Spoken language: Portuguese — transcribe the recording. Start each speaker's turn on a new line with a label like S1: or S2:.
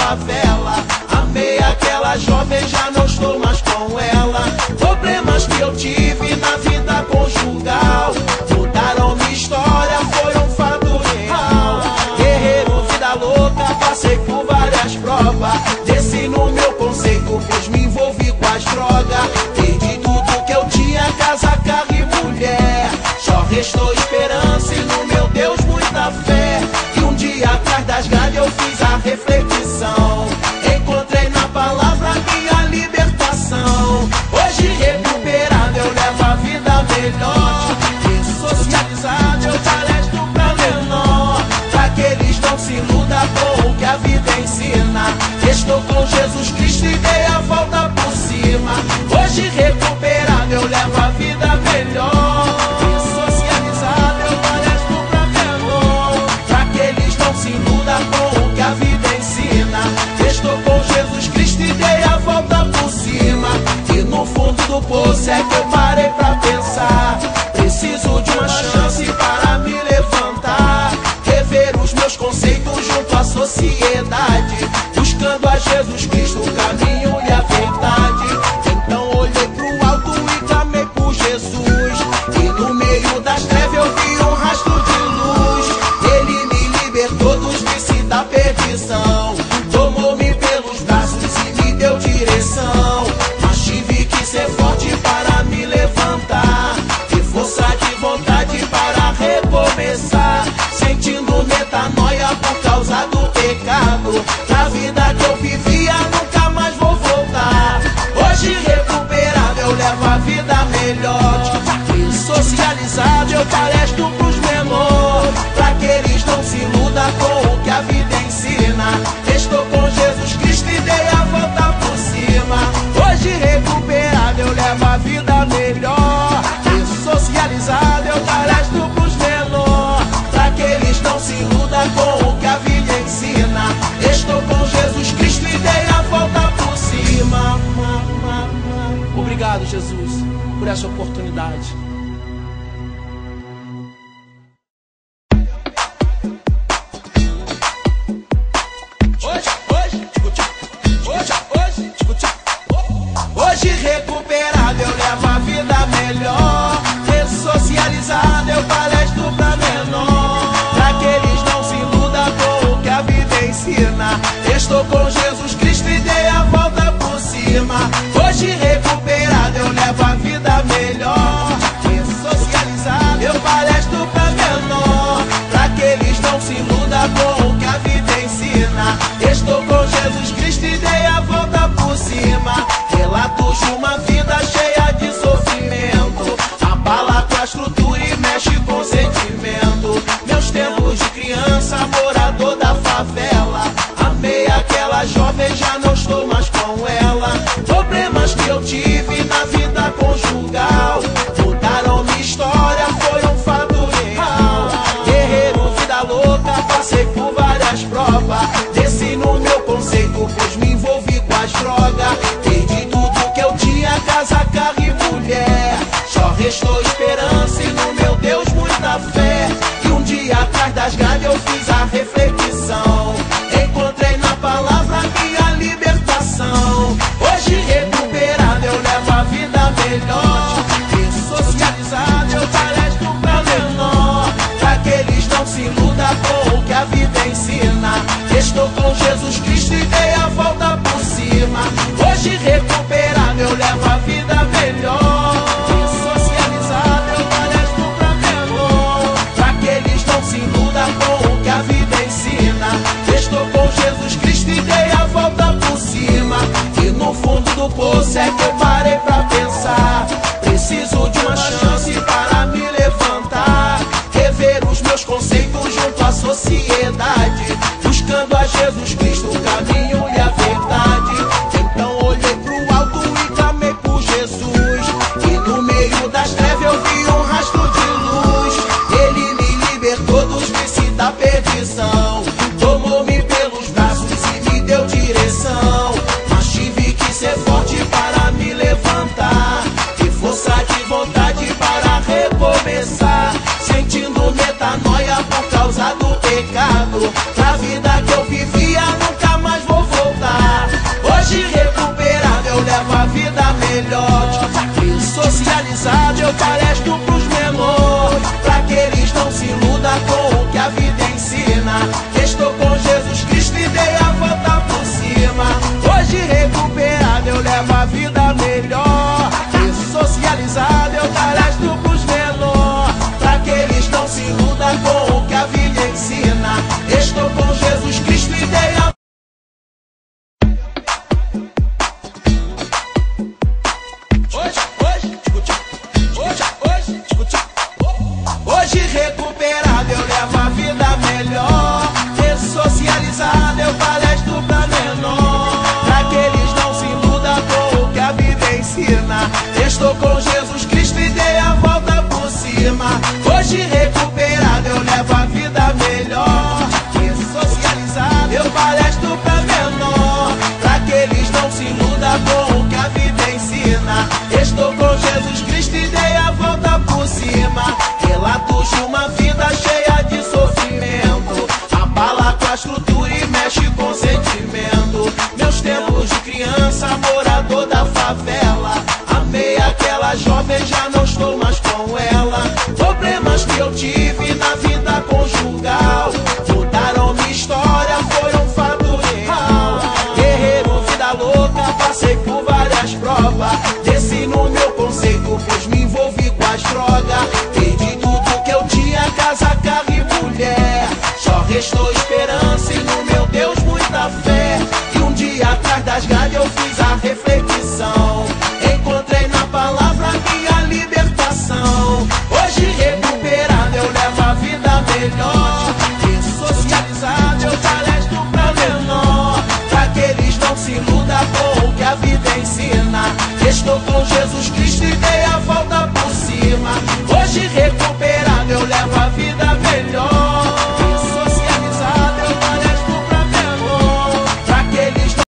S1: favela. Amei aquela jovem, já não estou mais com ela. Problemas que eu tive na vida conjugal mudaram minha história, foi um fato real. Guerreiro, vida louca, passei por várias provas. Desci no meu conceito, pois me envolvi com as drogas. Perdi tudo que eu tinha, casa, carro e mulher. Só restou esperança e no meu Deus muita fé. E um dia atrás das grades eu fiz a reflexão. Encontrei na palavra minha libertação. Hoje recuperado eu levo a vida melhor. Ressocializado eu palestro pra menor. Pra que eles não se iludam com o que a vida ensina. Estou com Jesus Cristo e dei a volta por cima. Hoje recuperado eu levo a vida melhor. Ressocializado eu palestro pra menor. Pra que eles não se iludam com o que a vida ensina. Estou com Jesus Cristo e dei a volta por cima. E no fundo do poço é que eu parei pra pensar. Preciso de uma chance para me levantar. Rever os meus conceitos junto à sociedade. Buscando a Jesus Cristo o caminho e a verdade. Então olhei pro alto e clamei por Jesus. E no meio das trevas eu vi um rastro de luz. Ele me libertou dos vícios da perdição. Tomou-me pelos braços e me deu direção. Mas tive que ser forte para me levantar. Ter força de vontade para recomeçar. Sentindo metanoia por causa do pecado. Na vida que eu vivia nunca mais vou voltar. Hoje recuperado eu levo a vida melhor. E socializado eu palestro pros menores. Pra que eles não se iludam com o que a vida ensina. Estou com Jesus Cristo e dei a volta por cima. Hoje recuperado eu levo a vida melhor. E socializado eu palestro pros menores. Pra que eles não se iludam com o que a vida ensina. Estou com Jesus Cristo e dei a volta por cima. Obrigado, Jesus, por essa oportunidade. Hoje recuperado eu levo a vida melhor. Ressocializado eu palestro pra menor. Pra que eles não se iludam com o que a vida ensina. Estou com Jesus Cristo e dei a volta por cima. Hoje recuperado eu levo a vida melhor. Ressocializado eu palestro pra menor. Pra que eles não se iludam com o que a vida ensina. Estou com Jesus Cristo e dei a volta por cima. Relatos de uma vida cheia de sofrimento. Abala com a estrutura e mexe com o sentimento. Meus tempos de criança, morador da favela. Amei aquela jovem, já não estou mais com ela. Problemas que eu tive na vida conjugal mudaram minha história, foi um fato real. Guerreiro, vida louca, passei por várias provas. Desci no meu conceito, pois me envolvi com as drogas. Perdi tudo que eu tinha, casa, carro e mulher. Só restou esperança e no meu Deus muita fé. E um dia atrás das grades eu fiz a reflexão. Encontrei na palavra minha libertação. Hoje recuperado eu levo a vida melhor. Ressocializado eu palestro pra menor. Pra que eles não se iludam com o que a vida ensina. Estou com Jesus Cristo e dei a volta por cima. Hoje recuperado eu levo a vida melhor. Ressocializado eu palestro pra menor. Pra que eles não se iludam com o que a vida ensina. Estou com Jesus Cristo e dei a volta por cima. E no fundo do poço é que eu parei pra pensar. Preciso de uma chance para me levantar. Rever os meus conceitos junto à sociedade. Buscando a Jesus Cristo o caminho e a verdade. Então olhei pro alto e clamei por Jesus. E no meio das trevas eu vi um rastro de luz. Ele me libertou dos vícios da perdição. Tomou-me pelos braços e me deu direção. Mas tive que ser forte para me levantar. Ter força de vontade para recomeçar. Sentindo metanoia por causa do pecado. Na vida que eu vivia nunca mais vou voltar. eu palestro pros menores, pra que eles não se iludam com o que a vida ensina. Estou com Jesus Cristo e dei a volta por cima. Hoje recuperado eu levo a vida melhor, socializado eu palestro pros menores, pra que eles não se iludam com o que a vida ensina. Estou com Jesus Cristo e dei a Hoje recuperado eu levo a vida melhor, ressocializado eu palestro pra menor, pra que eles não se iludam com o que a Bíblia ensina. Estou com Jesus Cristo e dei a volta por cima. Hoje recuperado eu levo a vida melhor, ressocializado eu palestro pra menor, pra que eles não se iludam com o que a Bíblia ensina. Estou com Jesus Cristo e dei a volta por cima. Relatos de uma vida cheia de sofrimento, abala com a estrutura e mexe com o sentimento. Meus tempos de criança, morador da favela, amei aquela jovem, já não estou mais com ela. Problemas que eu tive na vida conjugal mudaram minha história, foi um fato real. Guerreiro, vida louca, passei por várias provas, desci no meu conceito, pois me envolvi com as drogas. Perdi tudo que eu tinha, casa, carro e mulher, só restou esperança e no meu Deus muita fé. E um dia atrás das grades eu fiz a reflexão, encontrei na palavra minha libertação. Hoje recuperado eu levo a vida melhor, ressocializado eu palestro pra menor, pra que eles não se iludam com o que a vida ensina. Estou com Jesus Cristo